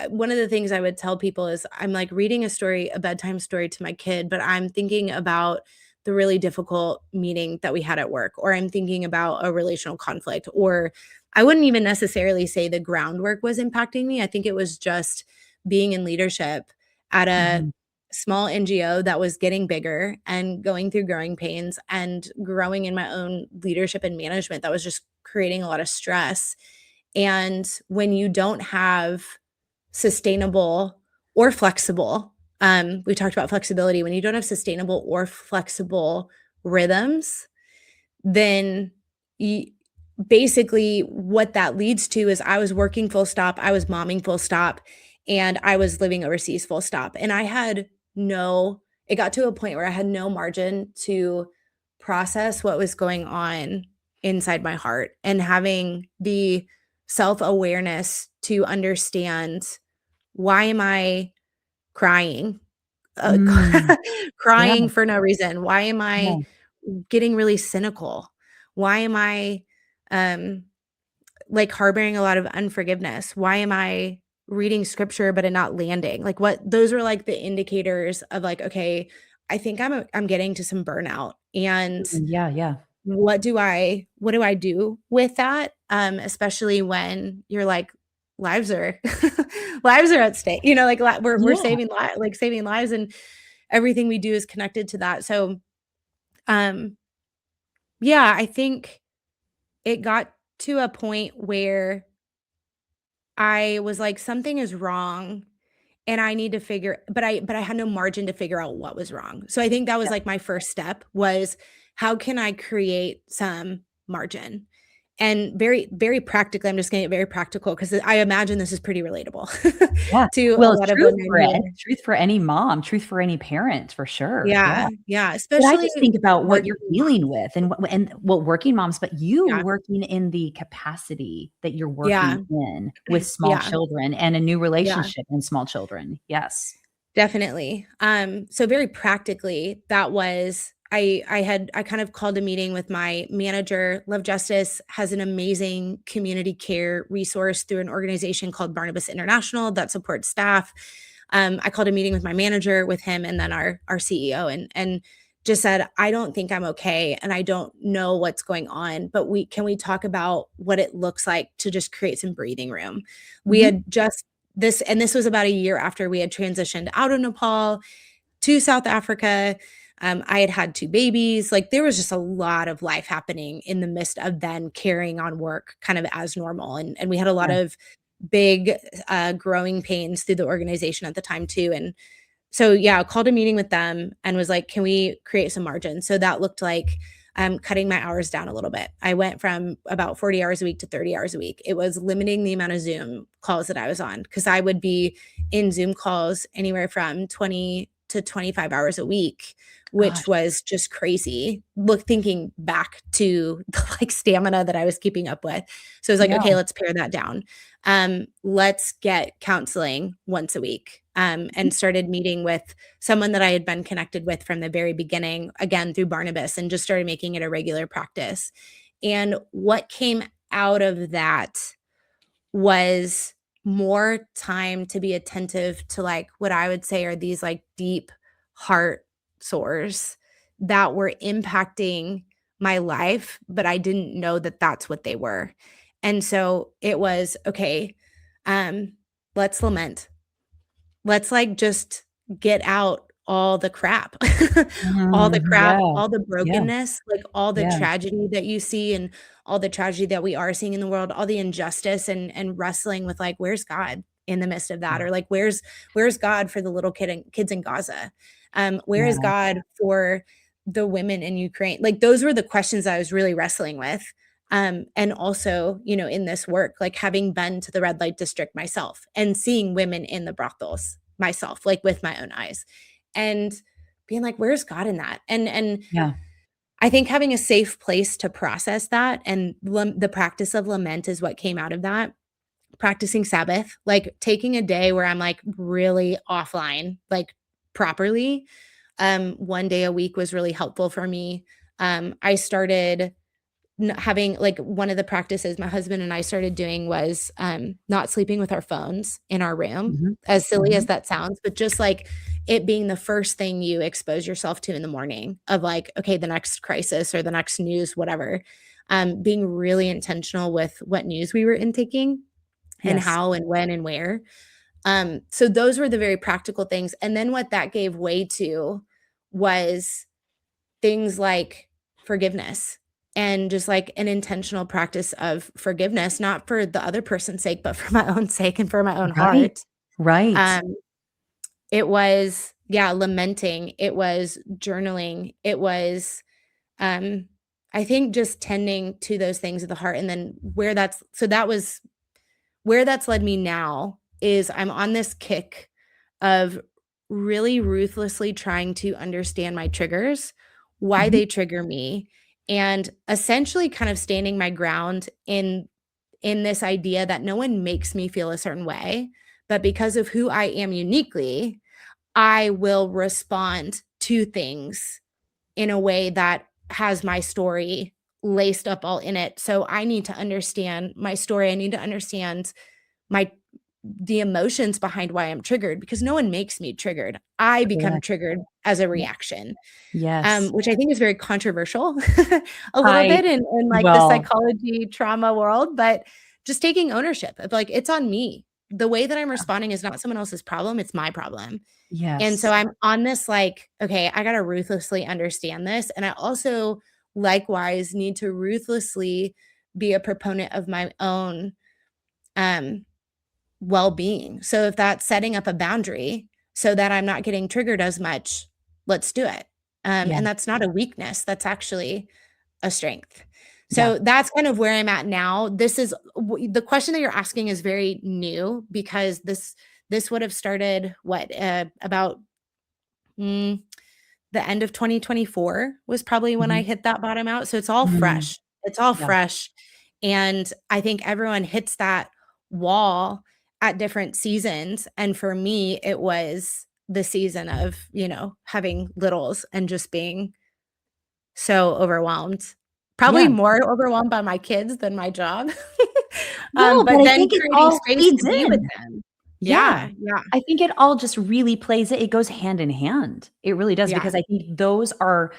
one of the things I would tell people is I'm like reading a bedtime story to my kid, but I'm thinking about the really difficult meeting that we had at work, or I'm thinking about a relational conflict, or I wouldn't even necessarily say the groundwork was impacting me. I think it was just being in leadership at a Mhm. small NGO that was getting bigger and going through growing pains and growing in my own leadership and management that was just creating a lot of stress. And when you don't have sustainable or flexible, we talked about flexibility, when you don't have sustainable or flexible rhythms, then y basically what that leads to is I was working full stop, I was momming full stop, and I was living overseas full stop, and I had no it got to a point where I had no margin to process what was going on inside my heart, and having the self-awareness to understand, why am I crying? Mm. Yeah, Crying for no reason. Why am yeah. I getting really cynical? Why am I, um, like, harboring a lot of unforgiveness? Why am I reading scripture, but it not landing? Like, what those were, like, the indicators of, like, okay, I think I'm getting to some burnout, and Yeah, yeah. what do I do with that? Especially when you're like, lives are lives are at stake, like, we're Yeah. saving lives, and everything we do is connected to that. So, um, yeah, I think it got to a point where I was like, something is wrong, and I need to figure but I had no margin to figure out what was wrong. So I think that was, Yeah. like, my first step was, how can I create some margin? And very, very practically, I'm just gonna get very practical because I imagine this is pretty relatable Yeah. to a Well, lot of women who are truth for any mom, truth for any parent, for sure. Yeah. yeah, yeah, But I especially just think about what you're working dealing moms. with and well, working moms, but you Yeah, working in the capacity that you're yeah, working in with small yeah. children and a new Yeah, relationship and small children. Yes. definitely. So very practically, that was I kind of called a meeting with my manager. Love Justice has an amazing community care resource through an organization called Barnabas International that supports staff. I called a meeting with my manager, with him, and then our CEO, and just said, I don't think I'm okay, and I don't know what's going on, but we talk about what it looks like to just create some breathing room. We Mhm. had just this was about a year after we had transitioned out of Nepal to South Africa. I had had 2 babies, like, there was just a lot of life happening in the midst of then carrying on work kind of as normal, and we had a lot Yeah. of big, growing pains through the organization at the time too, and so, yeah, I called a meeting with them and was like, "Can we create some margin?" So that looked like, cutting my hours down a little bit. I went from about 40 hours a week to 30 hours a week. It was limiting the amount of Zoom calls that I was on, because I would be in Zoom calls anywhere from 20 to 25 hours a week, which Gosh. was just crazy. Look, thinking back to the, like, stamina that I was keeping up with. So I was like, Yeah. "Okay, let's pare that down." Let's get counseling once a week, and started meeting with someone that I had been connected with from the very beginning, again through Barnabas, and just started making it a regular practice. And what came out of that was more time to be attentive to, like, what I would say are these, like, deep heart sores that were impacting my life, but I didn't know that that's what they were. And so it was, okay, um, let's lament. Let's, like, just get out all the crap. All the Mhm. crap, Yeah. all the Yeah. brokenness, like, all the Yeah. tragedy that you see, and all the tragedy that we are seeing in the world, all the injustice, and wrestling with, like, where's God in the midst of that? Yeah. Or, like, where's God for the little kids in Gaza? Where is Yeah. God for the women in Ukraine? Like, those were the questions I was really wrestling with. And also, in this work, like, having been to the red light district myself and seeing women in the brothels myself, like, with my own eyes, and being like, where's God in that? And Yeah. I think having a safe place to process that, and the practice of lament is what came out of that. Practicing Sabbath, like, taking a day where I'm, like, really offline, like, properly. One day a week was really helpful for me. I started having, like, one of the practices my husband and I started doing was, not sleeping with our phones in our room, Mhm. as silly as Mhm. that sounds, but just, like, it being the first thing you expose yourself to in the morning of, like, okay, the next crisis or the next news, whatever. Being really intentional with what news we were intaking, and Yes. how and when and where. So those were the very practical things, and then what that gave way to was things like forgiveness, and just, like, an intentional practice of forgiveness, not for the other person's sake, but for my own sake and for my own Right. heart. Right. Um, it was, yeah, lamenting, it was journaling, it was, um, I think just tending to those things of the heart, and then that was where that's led me now is I'm on this kick of really ruthlessly trying to understand my triggers, why Mhm. they trigger me, and essentially kind of standing my ground in this idea that no one makes me feel a certain way, but because of who I am uniquely, I will respond to things in a way that has my story laced up all in it. So I need to understand my story. I need to understand my the emotions behind why I'm triggered because no one makes me triggered. I become Correct. triggered as a Yeah. reaction, Yes. which I think is very controversial a little I bit in like the well, psychology trauma world, but just taking ownership of like, it's on me. The way that I'm responding is not someone else's problem, it's my problem. And so yes. I'm on this like, okay, I gotta ruthlessly understand this. And I also likewise need to ruthlessly be a proponent of my own um well-being. So if that's setting up a boundary so that I'm not getting triggered as much, let's do it. Yeah. And that's not a weakness, that's actually a strength. Yeah. So that's kind of where I'm at now. The question that you're asking is very new because this would have started about mm, the end of 2024 was probably when I Mhm. hit that bottom out. So it's all Mm. fresh. It's all Yeah. fresh. And I think everyone hits that wall at different seasons. And for me, it was the season of, having littles and just being so overwhelmed. Probably Yeah. more overwhelmed by my kids than my job. Well, but But I then think it creating all space feeds to be with in. them. Yeah. Yeah, yeah, I think it all just really it goes hand in hand. It really does yeah. because I think those are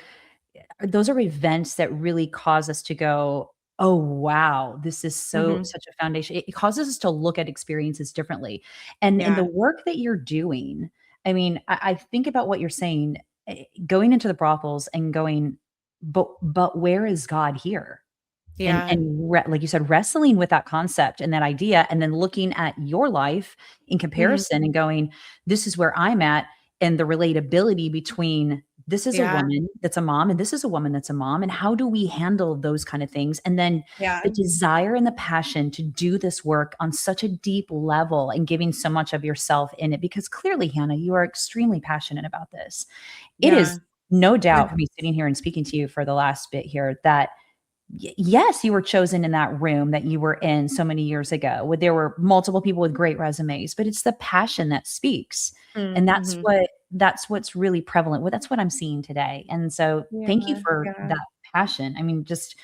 events that really cause us to go, "Oh, wow, this is Mhm. such a foundation." It causes us to look at experiences differently. And in the Yeah, work that you're doing, I mean, I think about what you're saying, going into the brothels and going, "But where is God here?" yeah. Like you said, wrestling with that concept and that idea, and then looking at your life in Mhm. comparison and going, "This is where I'm at," and the relatability between this is a Yeah, woman that's a mom and this is a woman that's a mom, and how do we handle those kind of things? And then yeah. the desire and the passion to do this work on such a deep level and giving so much of yourself in it, because clearly, Hannah, you are extremely passionate about this. It is Yeah. no I've doubt for me sitting here and speaking to you for the last bit here that yes, you were chosen in that room that you were in so many years ago, where there were multiple people with great resumes, but it's the passion that speaks. And mhm. that's what's really prevalent. Well, that's what I'm seeing today. And so thank you Yeah, for yeah. that passion. I mean, just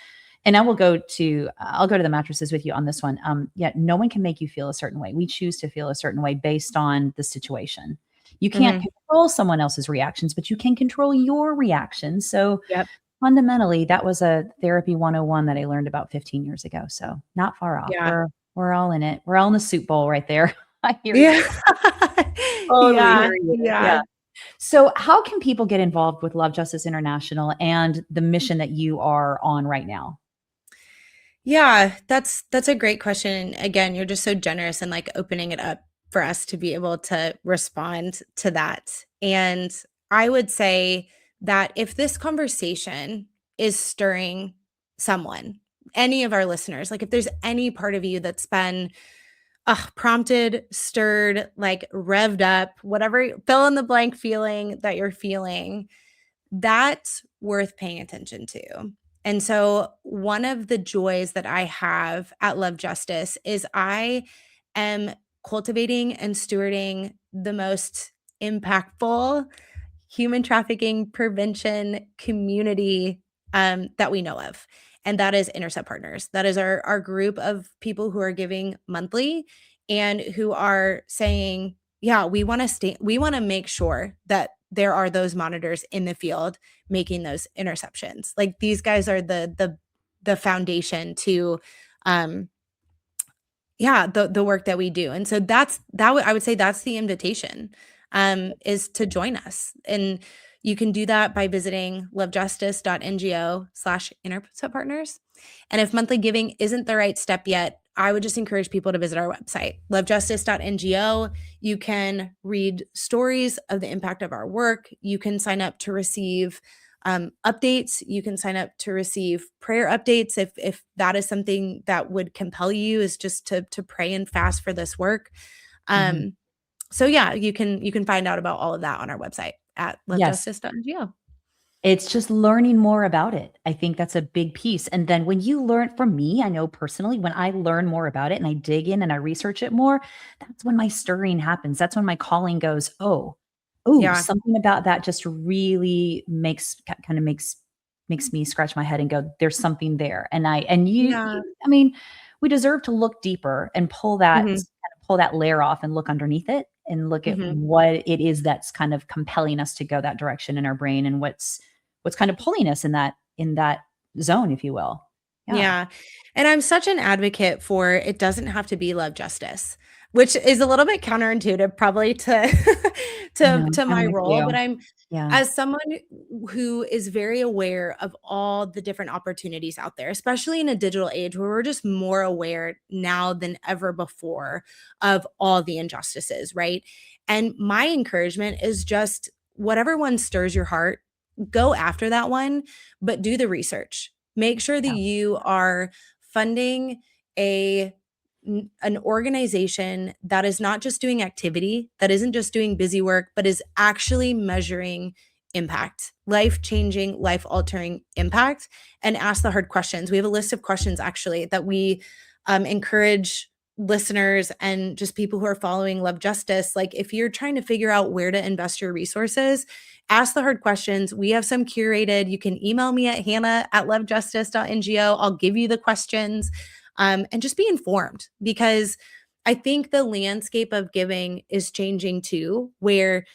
and I will go to I'll go to the mattresses with you on this one. Yeah, no one can make you feel a certain way. We choose to feel a certain way based on the situation. You can't Mhm. control someone else's reactions, but you can control your reactions. So Yep. fundamentally, that was a therapy 101 that I learned about 15 years ago, so not far off. Yeah. We're all in it. We're all in the soup bowl right there. I hear you. Yeah. Totally Yeah, hear you. yeah. Yeah. So how can people get involved with Love Justice International and the mission that you are on right now? Yeah, that's a great question. Again, you're just so generous and like opening it up for us to be able to respond to that. And I would say that if this conversation is stirring someone, any of our listeners, like if there's any part of you that's been prompted, stirred, like revved up, whatever fill in the blank feeling that you're feeling, that's worth paying attention to. And so, one of the joys that I have at Love Justice is I am cultivating and stewarding the most impactful human trafficking prevention community that we know of. And that is Intercept Partners. That is our group of people who are giving monthly and who are saying, yeah, we want to make sure that there are those monitors in the field making those interceptions. Like these guys are the foundation to um yeah, the work that we do. And so I would say that's the invitation, is to join us. And you can do that by visiting lovejustice.ngo/intercept partners. And if monthly giving isn't the right step yet, I would just encourage people to visit our website, lovejustice.ngo. You can read stories of the impact of our work. You can sign up to receive updates. You can sign up to receive prayer updates if that is something that would compel you, is just to pray and fast for this work. Mhm. Um, so yeah, you can find out about all of that on our website at Yes. lovejustice.ngo. It's just learning more about it. I think that's a big piece. And then when you learn from me, I know personally, when I learn more about it and I dig in and I research it more, that's when my stirring happens. That's when my calling goes, oh, Yeah. something about that just really kind of makes me scratch my head and go, there's something there. And Yeah. I mean, we deserve to look deeper and Mhm. pull that layer off and look underneath it and look at Mhm. what it is that's kind of compelling us to go that direction in our brain and what's kind of pulling us in that zone, if you will. Yeah. Yeah, and I'm such an advocate for it doesn't have to be love justice, which is a little bit counterintuitive probably to I know, to I'm my with role, but you. I'm Yeah. as someone who is very aware of all the different opportunities out there, especially in a digital age where we're just more aware now than ever before of all the injustices, right? And my encouragement is just whatever one stirs your heart, go after that one, but do the research. Make sure that Yeah. you are funding a an organization that is not just doing activity, that isn't just doing busy work, but is actually measuring impact, life-changing, life-altering impact, and ask the hard questions. We have a list of questions actually that we encourage listeners and just people who are following Love Justice. Like, if you're trying to figure out where to invest your resources, ask the hard questions. We have some curated. You can email me at hannah@lovejustice.ngo. I'll give you the questions, and just be informed, because I think the landscape of giving is changing too, where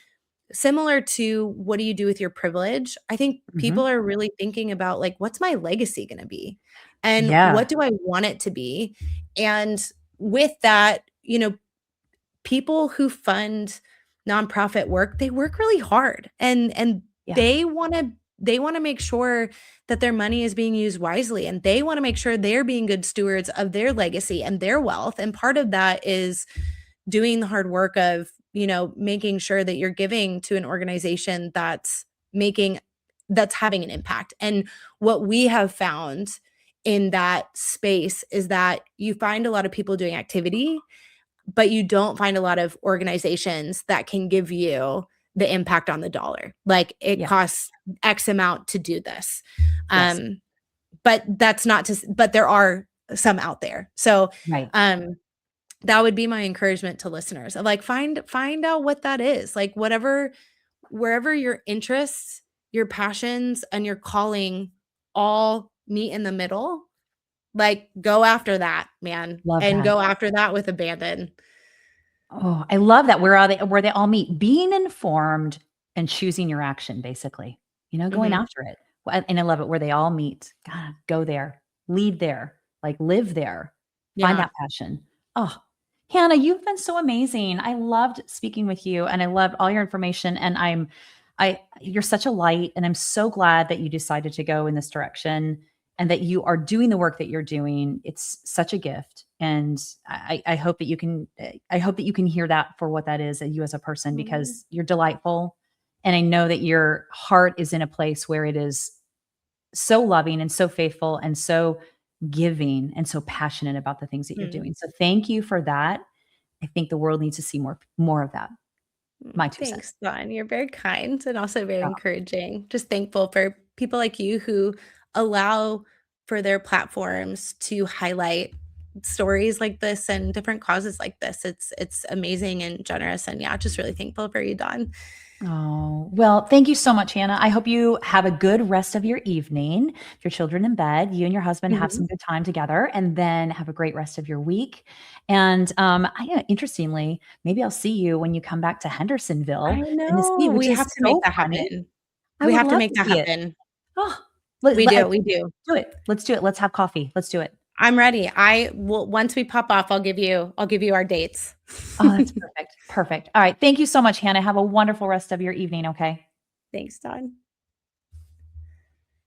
similar to what do you do with your privilege, I think people Mhm. are really thinking about, like, what's my legacy going to be? And Yeah. what do I want it to be? And with that, people who fund nonprofit work, they work really hard, and Yeah. they want to make sure that their money is being used wisely, and they want to make sure they're being good stewards of their legacy and their wealth. And part of that is doing the hard work of, making sure that you're giving to an organization making that's having an impact. And what we have found in that space is that you find a lot of people doing activity, but you don't find a lot of organizations that can give you the impact on the dollar. Like, it Yeah. costs X amount to do this. Yes. Um, but that's not to, but there are some out there. So, Right. um, that would be my encouragement to listeners of, like, find out what that is. Like, wherever your interests, your passions, and your calling all meet in the middle, like, go after that, man, Love and that. go after that with abandon. Oh, I love that where they all meet, being informed and choosing your action, basically, going Mhm. after it. And I love it where they all meet. God, go there, lead there, like live there, find Yeah. that passion. Oh, Hannah, you've been so amazing. I loved speaking with you and I loved all your information. And you're such a light. And I'm so glad that you decided to go in this direction and that you are doing the work that you're doing. It's such a gift. And I hope that I hope that you can hear that for what that is, you as a person, Mhm. because you're delightful. And I know that your heart is in a place where it is so loving and so faithful and so giving and so passionate about the things that you're Mm. doing. So thank you for that. I think the world needs to see more of that. My 2 cents. Thanks, Dawn. You're very kind and also very Yeah. encouraging. Just thankful for people like you who allow for their platforms to highlight stories like this and different causes like this. It's amazing and generous, and yeah, just really thankful for you, Dawn. Oh, well, thank you so much, Hannah. I hope you have a good rest of your evening. If your children in bed, you and your husband have Mhm. some good time together, and then have a great rest of your week. And interestingly, maybe I'll see you when you come back to I Hendersonville, Tennessee, know, which we is have to make so that funny. happen. I We would have to love make to that see it. happen. Oh, We do, we do. do it. Let's do it. Let's have coffee. Let's do it. I'm ready. I will once we pop off, I'll give you our dates. Oh, that's perfect. Perfect. All right. Thank you so much, Hannah. Have a wonderful rest of your evening. Okay. Thanks, Dawn.